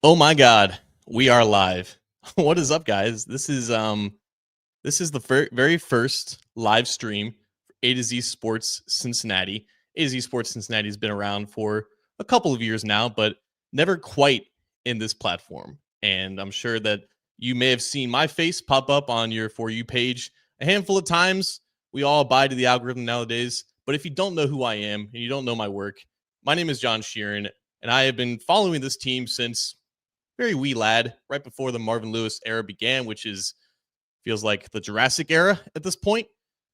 Oh my God, we are live. What is up, guys? This is the very first live stream for A to Z Sports Cincinnati. A to Z Sports Cincinnati has been around for a couple of years now, but never quite in this platform. And I'm sure that you may have seen my face pop up on your For You page a handful of times. We all abide to the algorithm nowadays. But if you don't know who I am and you don't know my work, my name is John Sheeran, and I have been following this team since very wee lad, right before the Marvin Lewis era began, which is feels like the Jurassic era at this point.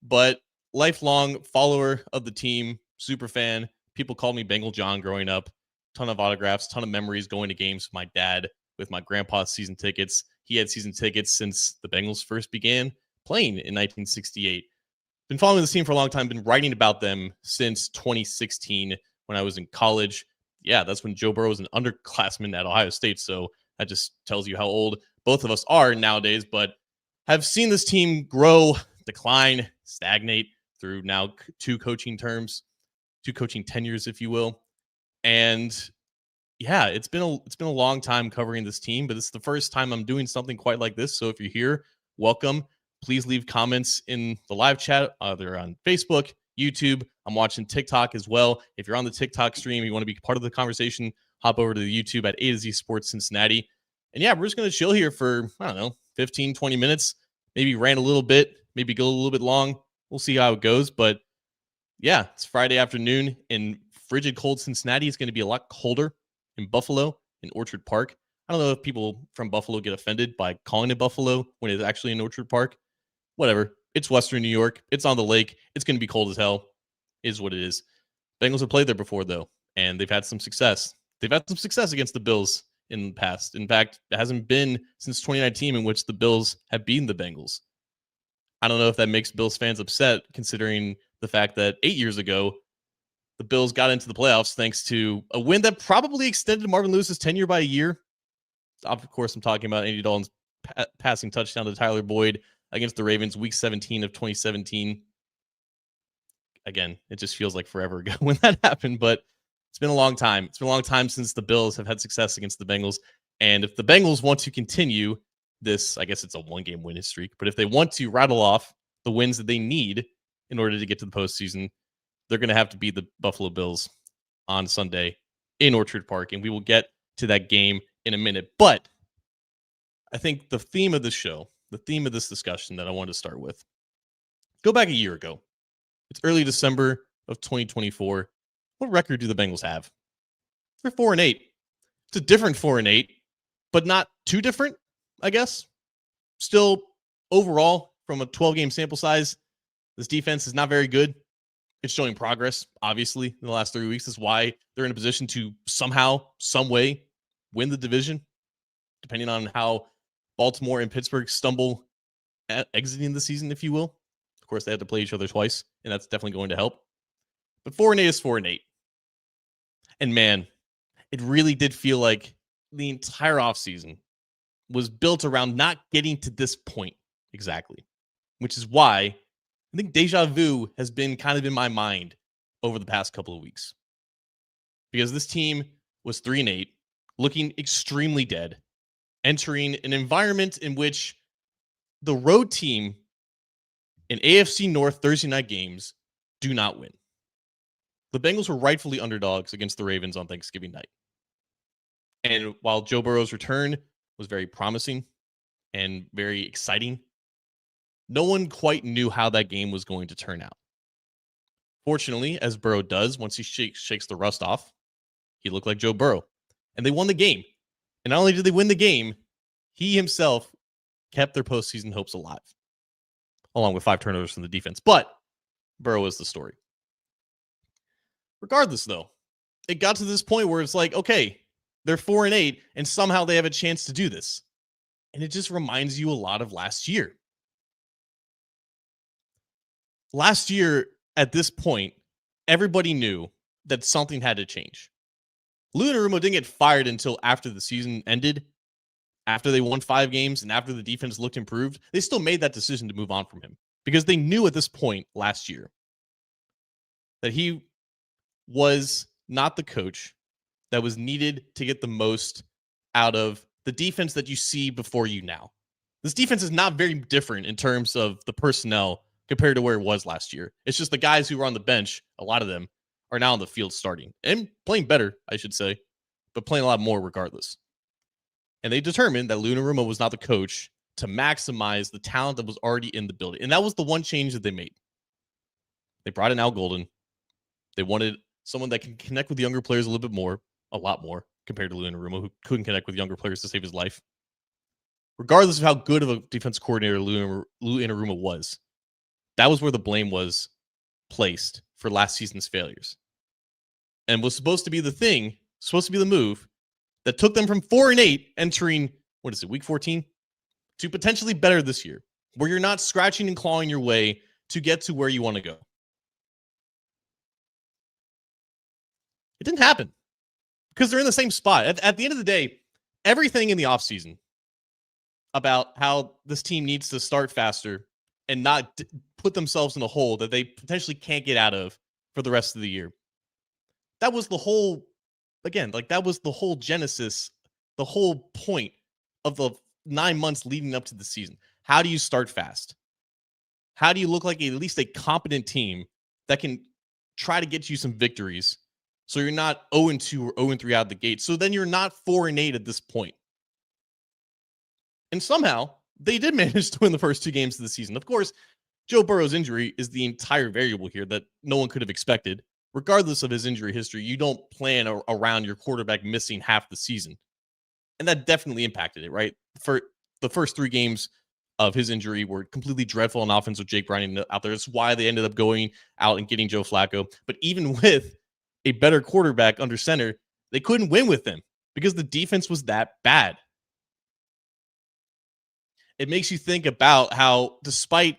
But lifelong follower of the team, super fan. People called me Bengal John growing up. Ton of autographs, ton of memories going to games with my dad, with my grandpa's season tickets. He had season tickets since the Bengals first began playing in 1968. Been following this team for a long time, been writing about them since 2016 when I was in college. Yeah, that's when Joe Burrow was an underclassman at Ohio State. So that just tells you how old both of us are nowadays. But have seen this team grow, decline, stagnate through now two coaching tenures, if you will. And yeah, it's been a long time covering this team, but it's the first time I'm doing something quite like this. So if you're here, welcome. Please leave comments in the live chat, either on Facebook, YouTube. I'm watching TikTok as well. If you're on the TikTok stream, you want to be part of the conversation, hop over to the YouTube at A to Z Sports Cincinnati. And yeah, we're just going to chill here for, I don't know, 15, 20 minutes, maybe rant a little bit, maybe go a little bit long. We'll see how it goes. But yeah, it's Friday afternoon in frigid cold Cincinnati. It's going to be a lot colder in Buffalo, in Orchard Park. I don't know if people from Buffalo get offended by calling it Buffalo when it's actually in Orchard Park. Whatever. It's Western New York. It's on the lake. It's going to be cold as hell. Is what it is. Bengals have played there before, though, and they've had some success. They've had some success against the Bills in the past. In fact, it hasn't been since 2019 in which the Bills have beaten the Bengals. I don't know if that makes Bills fans upset, considering the fact that 8 years ago, the Bills got into the playoffs thanks to a win that probably extended Marvin Lewis's tenure by a year. Of course, I'm talking about Andy Dalton's passing touchdown to Tyler Boyd against the Ravens, Week 17 of 2017. Again, it just feels like forever ago when that happened, but it's been a long time. It's been a long time since the Bills have had success against the Bengals. And if the Bengals want to continue this, I guess it's a one-game winning streak, but if they want to rattle off the wins that they need in order to get to the postseason, they're going to have to beat the Buffalo Bills on Sunday in Orchard Park, and we will get to that game in a minute. But I think the theme of the show, the theme of this discussion that I wanted to start with, go back a year ago. It's early December of 2024. What record do the Bengals have? They're 4-8. It's a different 4-8, but not too different, I guess. Still, overall, from a 12-game sample size, this defense is not very good. It's showing progress, obviously, in the last 3 weeks. That's why they're in a position to somehow, some way, win the division, depending on how Baltimore and Pittsburgh stumble at exiting the season, if you will. Of course, they had to play each other twice, and that's definitely going to help. But 4-8 is 4-8. And man, it really did feel like the entire offseason was built around not getting to this point exactly, which is why I think déjà vu has been kind of in my mind over the past couple of weeks. Because this team was 3-8, looking extremely dead, entering an environment in which the road team in AFC North Thursday night games do not win. The Bengals were rightfully underdogs against the Ravens on Thanksgiving night. And while Joe Burrow's return was very promising and very exciting, no one quite knew how that game was going to turn out. Fortunately, as Burrow does, once he shakes the rust off, he looked like Joe Burrow. And they won the game. And not only did they win the game, he himself kept their postseason hopes alive, along with 5 turnovers from the defense. But Burrow is the story. Regardless, though, it got to this point where it's like, okay, they're 4-8, and somehow they have a chance to do this. And it just reminds you a lot of last year. Last year, at this point, everybody knew that something had to change. Lou Anarumo didn't get fired until after the season ended, after they won 5 games, and after the defense looked improved. They still made that decision to move on from him because they knew at this point last year that he was not the coach that was needed to get the most out of the defense that you see before you now. This defense is not very different in terms of the personnel compared to where it was last year. It's just the guys who were on the bench, a lot of them, are now on the field starting and playing better, I should say, but playing a lot more regardless. And they determined that Lou Anarumo was not the coach to maximize the talent that was already in the building. And that was the one change that they made. They brought in Al Golden. They wanted someone that can connect with younger players a little bit more, a lot more, compared to Lou Anarumo, who couldn't connect with younger players to save his life. Regardless of how good of a defense coordinator Lou Anarumo was, that was where the blame was placed for last season's failures. And was supposed to be the move that took them from 4-8 entering, week 14, to potentially better this year, where you're not scratching and clawing your way to get to where you want to go. It didn't happen because they're in the same spot. At the end of the day, everything in the offseason about how this team needs to start faster and not put themselves in a hole that they potentially can't get out of for the rest of the year. That was the whole, that was the whole genesis, the whole point of the 9 months leading up to the season. How do you start fast? How do you look like at least a competent team that can try to get you some victories so you're not 0-2 or 0-3 out of the gate? So then you're not 4-8 at this point. And somehow they did manage to win the first 2 games of the season. Of course, Joe Burrow's injury is the entire variable here that no one could have expected. Regardless of his injury history, you don't plan around your quarterback missing half the season. And that definitely impacted it, right? For the first 3 games of his injury were completely dreadful on offense with Jake Browning out there. That's why they ended up going out and getting Joe Flacco. But even with a better quarterback under center, they couldn't win with him because the defense was that bad. It makes you think about how, despite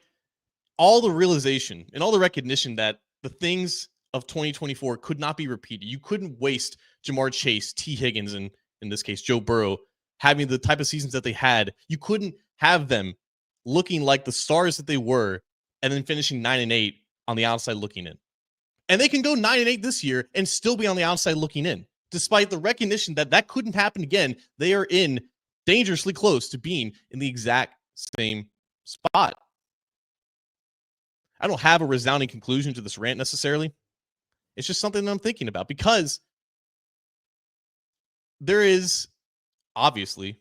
all the realization and all the recognition that the things of 2024 could not be repeated, you couldn't waste Jamar Chase, T. Higgins, and in this case, Joe Burrow, having the type of seasons that they had. You couldn't have them looking like the stars that they were and then finishing 9-8 on the outside looking in. And they can go 9-8 this year and still be on the outside looking in. Despite the recognition that couldn't happen again, they are in dangerously close to being in the exact same spot. I don't have a resounding conclusion to this rant necessarily. It's just something that I'm thinking about because there is obviously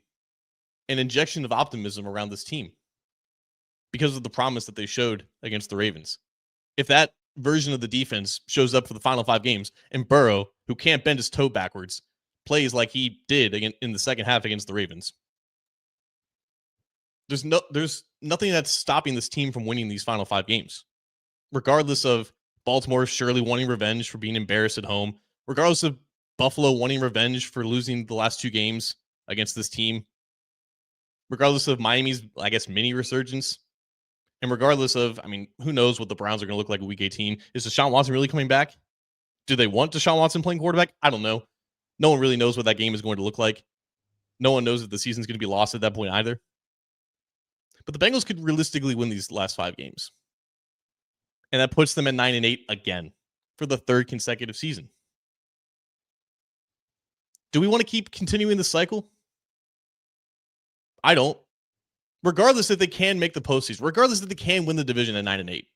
an injection of optimism around this team because of the promise that they showed against the Ravens. If that version of the defense shows up for the final 5 games and Burrow, who can't bend his toe backwards, plays like he did in the second half against the Ravens, there's nothing that's stopping this team from winning these final 5 games. Regardless of Baltimore surely wanting revenge for being embarrassed at home, regardless of Buffalo wanting revenge for losing the last 2 games against this team, regardless of Miami's, mini resurgence, and regardless of, who knows what the Browns are going to look like in Week 18. Is Deshaun Watson really coming back? Do they want Deshaun Watson playing quarterback? I don't know. No one really knows what that game is going to look like. No one knows if the season's going to be lost at that point either. But the Bengals could realistically win these last 5 games. And that puts them at 9-8 again for the 3rd consecutive season. Do we want to keep continuing the cycle? I don't. Regardless if they can make the postseason, regardless if they can win the division at 9-8.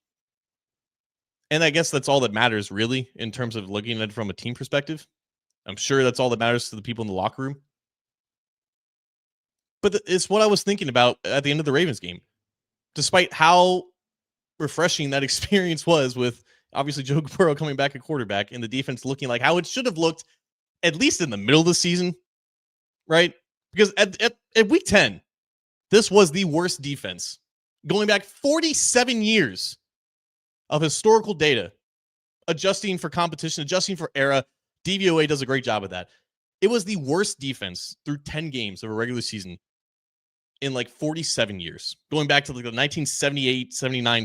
And I guess that's all that matters, really, in terms of looking at it from a team perspective. I'm sure that's all that matters to the people in the locker room. But it's what I was thinking about at the end of the Ravens game. Despite how refreshing that experience was with, obviously, Joe Burrow coming back at quarterback and the defense looking like how it should have looked, at least in the middle of the season, right? Because at Week 10, this was the worst defense. Going back 47 years of historical data, adjusting for competition, adjusting for era. DVOA does a great job of that. It was the worst defense through 10 games of a regular season in 47 years, going back to the 1978-79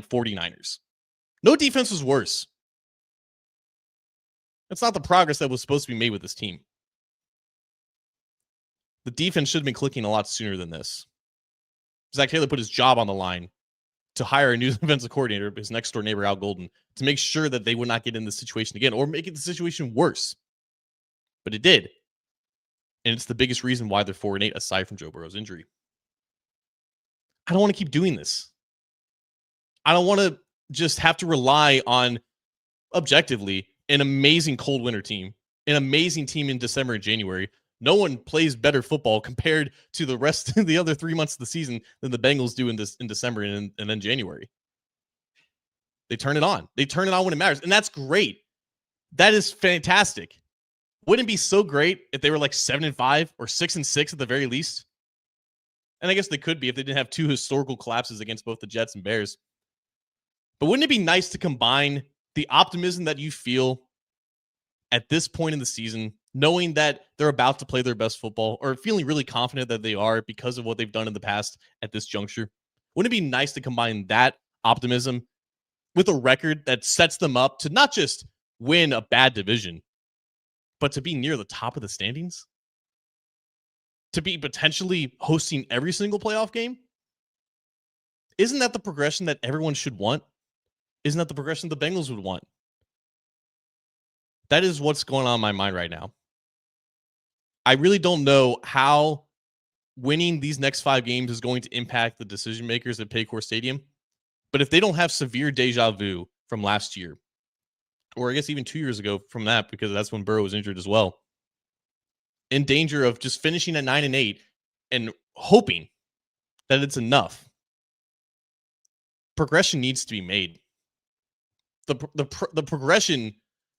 49ers. No defense was worse. That's not the progress that was supposed to be made with this team. The defense should have been clicking a lot sooner than this. Zach Taylor put his job on the line to hire a new defensive coordinator, his next door neighbor, Al Golden, to make sure that they would not get in this situation again or make it the situation worse. But it did. And it's the biggest reason why they're 4-8 aside from Joe Burrow's injury. I don't want to keep doing this. I don't want to just have to rely on, objectively, an amazing cold winter team, an amazing team in December and January. No one plays better football compared to the rest of the other 3 months of the season than the Bengals do in December and then January. They turn it on. They turn it on when it matters. And that's great. That is fantastic. Wouldn't it be so great if they were like 7-5 or 6-6 at the very least? And I guess they could be if they didn't have two historical collapses against both the Jets and Bears. But wouldn't it be nice to combine the optimism that you feel at this point in the season, knowing that they're about to play their best football, or feeling really confident that they are because of what they've done in the past at this juncture? Wouldn't it be nice to combine that optimism with a record that sets them up to not just win a bad division, but to be near the top of the standings? To be potentially hosting every single playoff game? Isn't that the progression that everyone should want? Isn't that the progression the Bengals would want? That is what's going on in my mind right now. I really don't know how winning these next 5 games is going to impact the decision makers at Paycor Stadium. But if they don't have severe deja vu from last year, or I guess even 2 years ago from that, because that's when Burrow was injured as well, in danger of just finishing at 9-8 and hoping that it's enough, progression needs to be made. The progression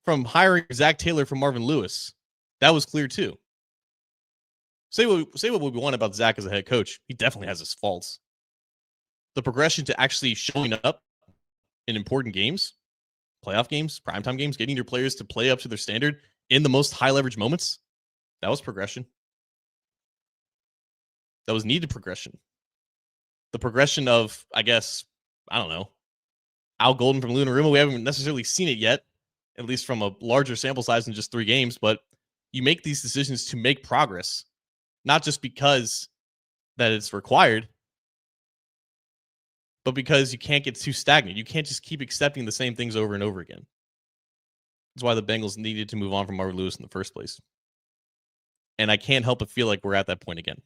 from hiring Zach Taylor from Marvin Lewis, that was clear too. Say what we want about Zach as a head coach. He definitely has his faults. The progression to actually showing up in important games, playoff games, primetime games, getting your players to play up to their standard in the most high leverage moments, that was progression. That was needed progression. The progression of, I guess, I don't know, Al Golden from Luna Ruma. We haven't necessarily seen it yet, at least from a larger sample size than just 3 games, but you make these decisions to make progress, not just because that it's required, but because you can't get too stagnant. You can't just keep accepting the same things over and over again. That's why the Bengals needed to move on from Marvin Lewis in the first place. And I can't help but feel like we're at that point again.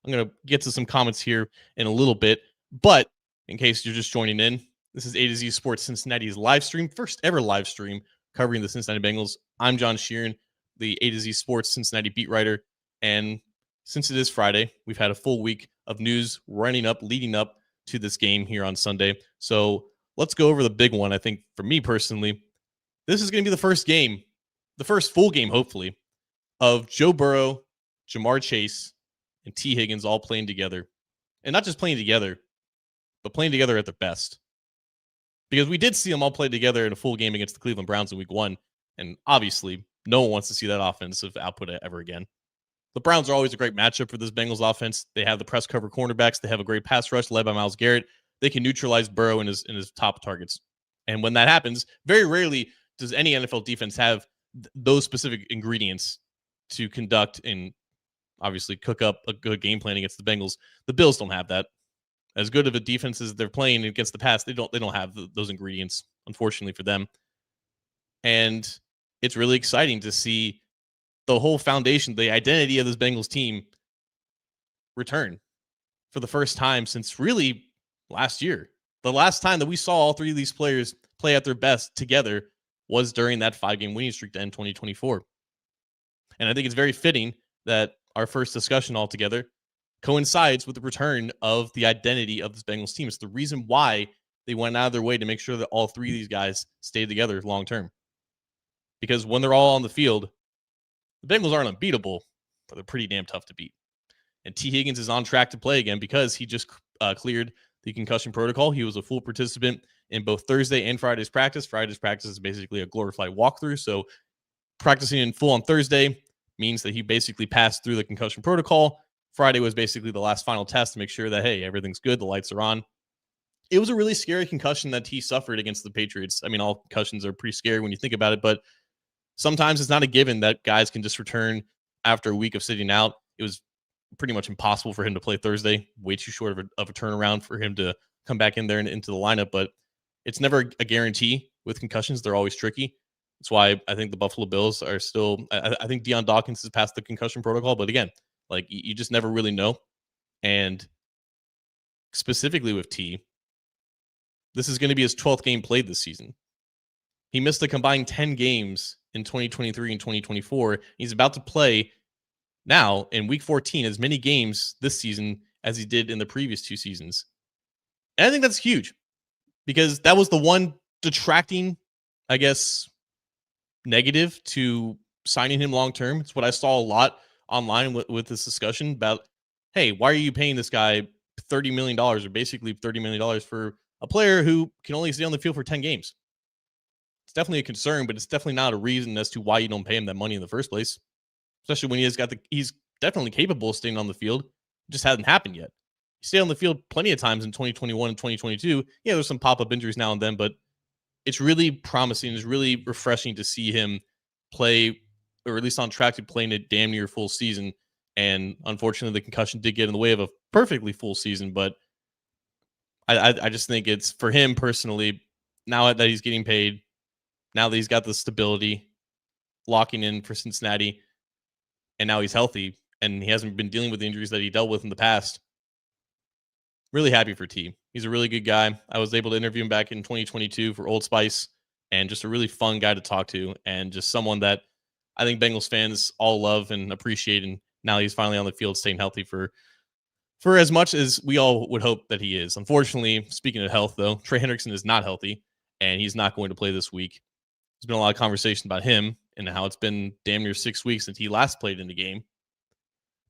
I'm going to get to some comments here in a little bit, but in case you're just joining in, this is A to Z Sports Cincinnati's live stream, first ever live stream covering the Cincinnati Bengals. I'm John Sheeran, the A to Z Sports Cincinnati beat writer. And since it is Friday, we've had a full week of news leading up to this game here on Sunday. So let's go over the big one. I think for me personally, this is going to be the first game, the first full game, hopefully, of Joe Burrow, Jamar Chase, and T. Higgins all playing together. And not just playing together, but playing together at their best. Because we did see them all play together in a full game against the Cleveland Browns in week 1. And obviously, no one wants to see that offensive output ever again. The Browns are always a great matchup for this Bengals offense. They have the press cover cornerbacks. They have a great pass rush led by Myles Garrett. They can neutralize Burrow in his top targets. And when that happens, very rarely does any NFL defense have those specific ingredients to conduct and obviously cook up a good game plan against the Bengals. The Bills don't have that. As good of a defense as they're playing against the pass, they don't have those ingredients, unfortunately for them. And it's really exciting to see the whole foundation, the identity of this Bengals team return for the first time since really last year. The last time that we saw all 3 of these players play at their best together was during that 5-game winning streak to end 2024. And I think it's very fitting that our first discussion altogether coincides with the return of the identity of this Bengals team. It's the reason why they went out of their way to make sure that all 3 of these guys stay together long term. Because when they're all on the field, the Bengals aren't unbeatable, but they're pretty damn tough to beat. And T. Higgins is on track to play again because he just cleared the concussion protocol. He was a full participant in both Thursday and Friday's practice. Friday's practice is basically a glorified walkthrough. So practicing in full on Thursday means that he basically passed through the concussion protocol. Friday was basically the last final test to make sure that, hey, everything's good. The lights are on. It was a really scary concussion that he suffered against the Patriots. I mean, all concussions are pretty scary when you think about it, but sometimes it's not a given that guys can just return after a week of sitting out. It was pretty much impossible for him to play Thursday. Way too short of a turnaround for him to come back in there and into the lineup. But it's never a guarantee with concussions. They're always tricky. That's why I think the Buffalo Bills are still. I think Deion Dawkins has passed the concussion protocol, but again, like you just never really know. And specifically with T, this is going to be his 12th game played this season. He missed a combined 10 games in 2023 and 2024. He's about to play now in week 14 as many games this season as he did in the previous 2 seasons. And I think that's huge because that was the one detracting, I guess, negative to signing him long term. It's what I saw a lot online with this discussion about, hey, why are you paying this guy $30 million or basically $30 million for a player who can only stay on the field for 10 games? It's definitely a concern, but it's definitely not a reason as to why you don't pay him that money in the first place. Especially when he's definitely capable of staying on the field. It just hasn't happened yet. He stayed on the field plenty of times in 2021 and 2022. Yeah, there's some pop-up injuries now and then, but it's really promising. It's really refreshing to see him play, or at least on track to playing a damn near full season. And unfortunately, the concussion did get in the way of a perfectly full season. But I just think it's for him personally, now that he's getting paid, now that he's got the stability, locking in for Cincinnati, and now he's healthy and he hasn't been dealing with the injuries that he dealt with in the past. Really happy for T. He's a really good guy. I was able to interview him back in 2022 for Old Spice, and just a really fun guy to talk to, and just someone that I think Bengals fans all love and appreciate. And now he's finally on the field, staying healthy for as much as we all would hope that he is. Unfortunately, speaking of health, though, Trey Hendrickson is not healthy, and he's not going to play this week. There's been a lot of conversation about him and how it's been damn near 6 weeks since he last played in the game.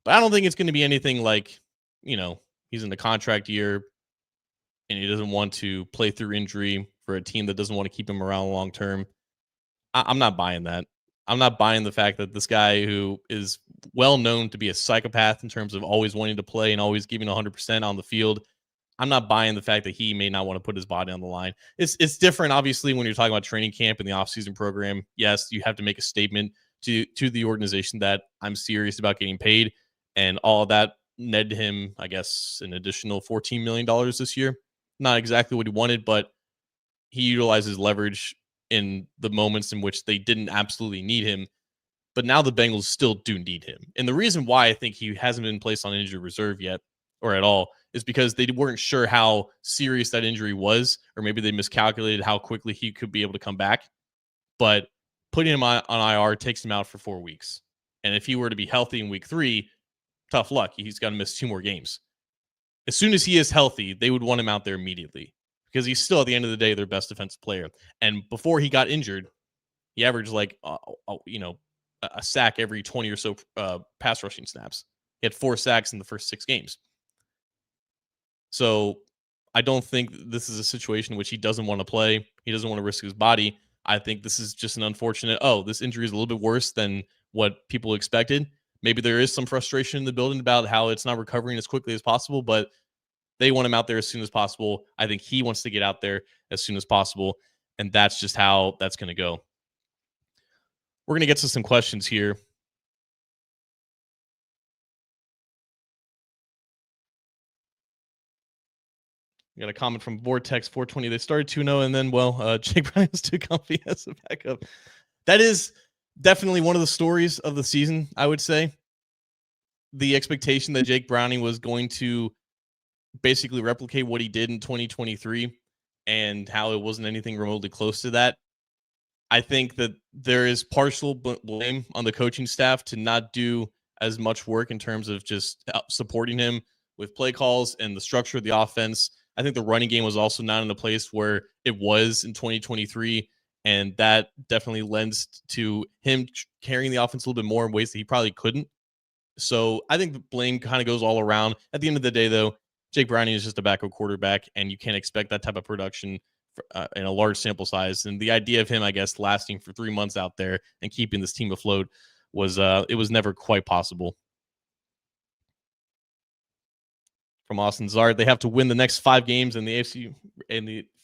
But I don't think it's going to be anything like, he's in the contract year and he doesn't want to play through injury for a team that doesn't want to keep him around long term. I'm not buying that. I'm not buying the fact that this guy, who is well known to be a psychopath in terms of always wanting to play and always giving 100% on the field, I'm not buying the fact that he may not want to put his body on the line. It's different, obviously, when you're talking about training camp and the offseason program. Yes, you have to make a statement to the organization that I'm serious about getting paid, and all of that netted him, I guess, an additional $14 million this year. Not exactly what he wanted, but he utilizes leverage in the moments in which they didn't absolutely need him. But now the Bengals still do need him. And the reason why I think he hasn't been placed on injured reserve yet, or at all, is because they weren't sure how serious that injury was, or maybe they miscalculated how quickly he could be able to come back. But putting him on IR takes him out for 4 weeks. And if he were to be healthy in week 3, tough luck. He's got to miss 2 more games. As soon as he is healthy, they would want him out there immediately because he's still, at the end of the day, their best defensive player. And before he got injured, he averaged a sack every 20 or so pass rushing snaps. He had 4 sacks in the first 6 games. So I don't think this is a situation in which he doesn't want to play. He doesn't want to risk his body. I think this is just an unfortunate, this injury is a little bit worse than what people expected. Maybe there is some frustration in the building about how it's not recovering as quickly as possible, but they want him out there as soon as possible. I think he wants to get out there as soon as possible, and that's just how that's going to go. We're going to get to some questions here. We got a comment from Vortex 420. They started 2-0, and then, Jake Browning was too comfy as a backup. That is definitely one of the stories of the season, I would say. The expectation that Jake Browning was going to basically replicate what he did in 2023 and how it wasn't anything remotely close to that. I think that there is partial blame on the coaching staff to not do as much work in terms of just supporting him with play calls and the structure of the offense. I think the running game was also not in a place where it was in 2023, and that definitely lends to him carrying the offense a little bit more in ways that he probably couldn't. So I think the blame kind of goes all around. At the end of the day, though, Jake Browning is just a backup quarterback, and you can't expect that type of production in a large sample size. And the idea of him, I guess, lasting for 3 months out there and keeping this team afloat was it was never quite possible. From Austin Zard, they have to win the next 5 games in the AFC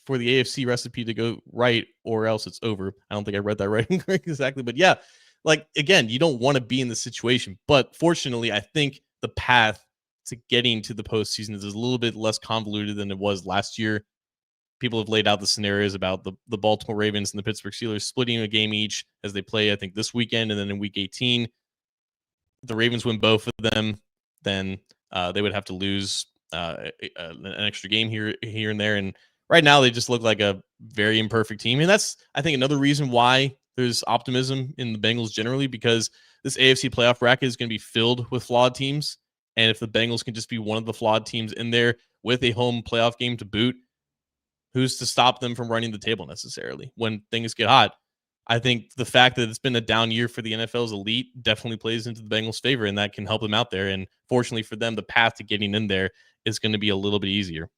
for the AFC recipe to go right, or else it's over. I don't think I read that right exactly, but yeah, like, again, you don't want to be in the situation, but fortunately, I think the path to getting to the postseason is a little bit less convoluted than it was last year. people have laid out the scenarios about the Baltimore Ravens and the Pittsburgh Steelers splitting a game each as they play, I think, this weekend. And then in week 18, the Ravens win both of them, then they would have to lose an extra game here and there. And right now, they just look like a very imperfect team. And that's, I think, another reason why there's optimism in the Bengals generally, because this AFC playoff bracket is going to be filled with flawed teams. And if the Bengals can just be one of the flawed teams in there with a home playoff game to boot, who's to stop them from running the table necessarily when things get hot? I think the fact that it's been a down year for the NFL's elite definitely plays into the Bengals' favor, and that can help them out there. And fortunately for them, the path to getting in there is going to be a little bit easier.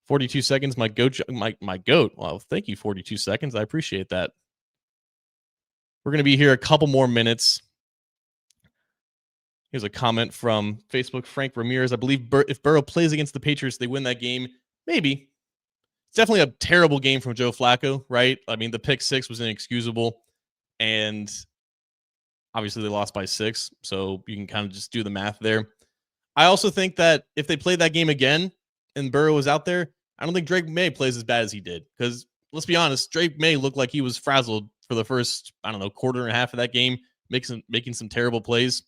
42 seconds, my goat. Well, thank you, 42 seconds. I appreciate that. We're going to be here a couple more minutes. Here's a comment from Facebook, Frank Ramirez. I believe if Burrow plays against the Patriots, they win that game. Maybe. It's definitely a terrible game from Joe Flacco, right? I mean, the pick six was inexcusable, and obviously they lost by 6, so you can kind of just do the math there. I also think that if they play that game again and Burrow was out there, I don't think Drake May plays as bad as he did, because let's be honest, Drake May looked like he was frazzled for the first, quarter and a half of that game, making some terrible plays.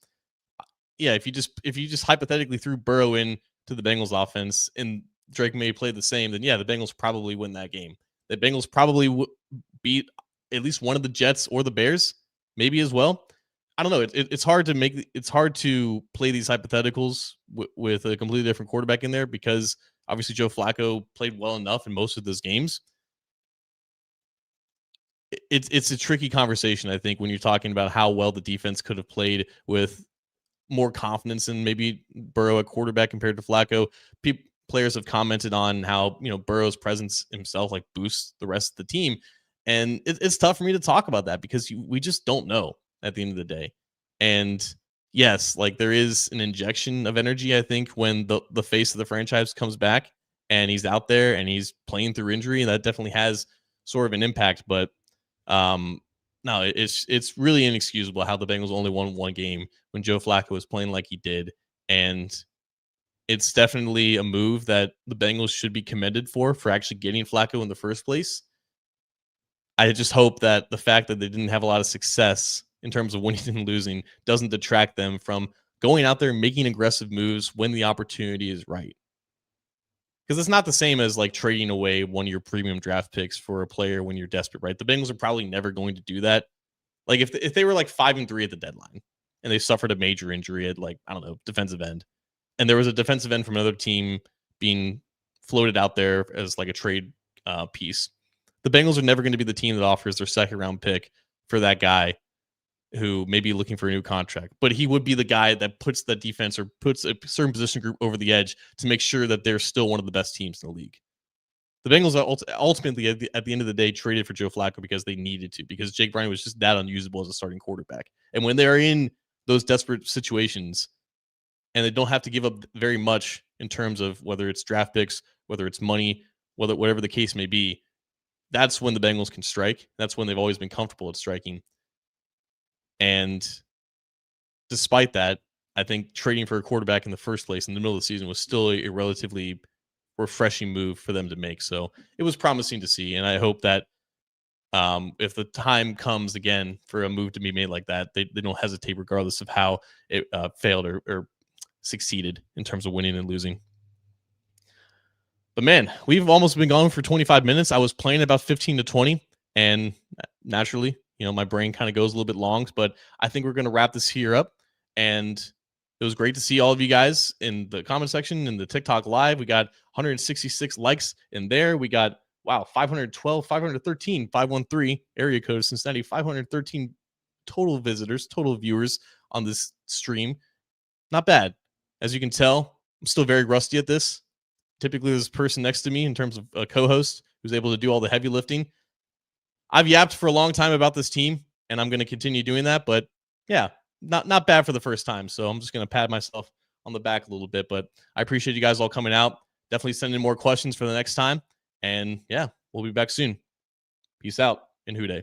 Yeah, if you just hypothetically threw Burrow in to the Bengals offense and Drake May played the same, then yeah, the Bengals probably win that game. The Bengals probably beat at least one of the Jets or the Bears, maybe as well. I don't know. It's hard to play these hypotheticals with a completely different quarterback in there, because obviously Joe Flacco played well enough in most of those games. It's a tricky conversation, I think, when you're talking about how well the defense could have played with more confidence in maybe Burrow at quarterback compared to Flacco. Players have commented on how, Burrow's presence himself like boosts the rest of the team. And it's tough for me to talk about that, because we just don't know at the end of the day. And yes, like there is an injection of energy, I think, when the face of the franchise comes back and he's out there and he's playing through injury, and that definitely has sort of an impact. But no, it's really inexcusable how the Bengals only won one game when Joe Flacco was playing like he did. And it's definitely a move that the Bengals should be commended for actually getting Flacco in the first place. I just hope that the fact that they didn't have a lot of success in terms of winning and losing doesn't detract them from going out there and making aggressive moves when the opportunity is right. Because it's not the same as like trading away one of your premium draft picks for a player when you're desperate, right? The Bengals are probably never going to do that. Like if they were like 5-3 at the deadline and they suffered a major injury at defensive end, and there was a defensive end from another team being floated out there as like a trade piece, the Bengals are never going to be the team that offers their second round pick for that guy who may be looking for a new contract. But he would be the guy that puts the defense or puts a certain position group over the edge to make sure that they're still one of the best teams in the league. The Bengals ultimately, at the end of the day, traded for Joe Flacco because they needed to, because Jake Browning was just that unusable as a starting quarterback. And when they're in those desperate situations and they don't have to give up very much in terms of whether it's draft picks, whether it's money, whatever the case may be, that's when the Bengals can strike. That's when they've always been comfortable at striking. And despite that, I think trading for a quarterback in the first place in the middle of the season was still a relatively refreshing move for them to make. So it was promising to see. And I hope that if the time comes again for a move to be made like that, they don't hesitate regardless of how it failed or succeeded in terms of winning and losing. But man, we've almost been going for 25 minutes. I was playing about 15 to 20, and naturally, my brain kind of goes a little bit long, but I think we're going to wrap this here up. And it was great to see all of you guys in the comment section, in the TikTok live. We got 166 likes in there. We got, 512, 513, 513 area code of Cincinnati, 513 total visitors, total viewers on this stream. Not bad. As you can tell, I'm still very rusty at this. Typically, there's a person next to me in terms of a co-host who's able to do all the heavy lifting. I've yapped for a long time about this team, and I'm going to continue doing that. But yeah, not bad for the first time. So I'm just going to pat myself on the back a little bit. But I appreciate you guys all coming out. Definitely send in more questions for the next time. And yeah, we'll be back soon. Peace out and Hoo Day.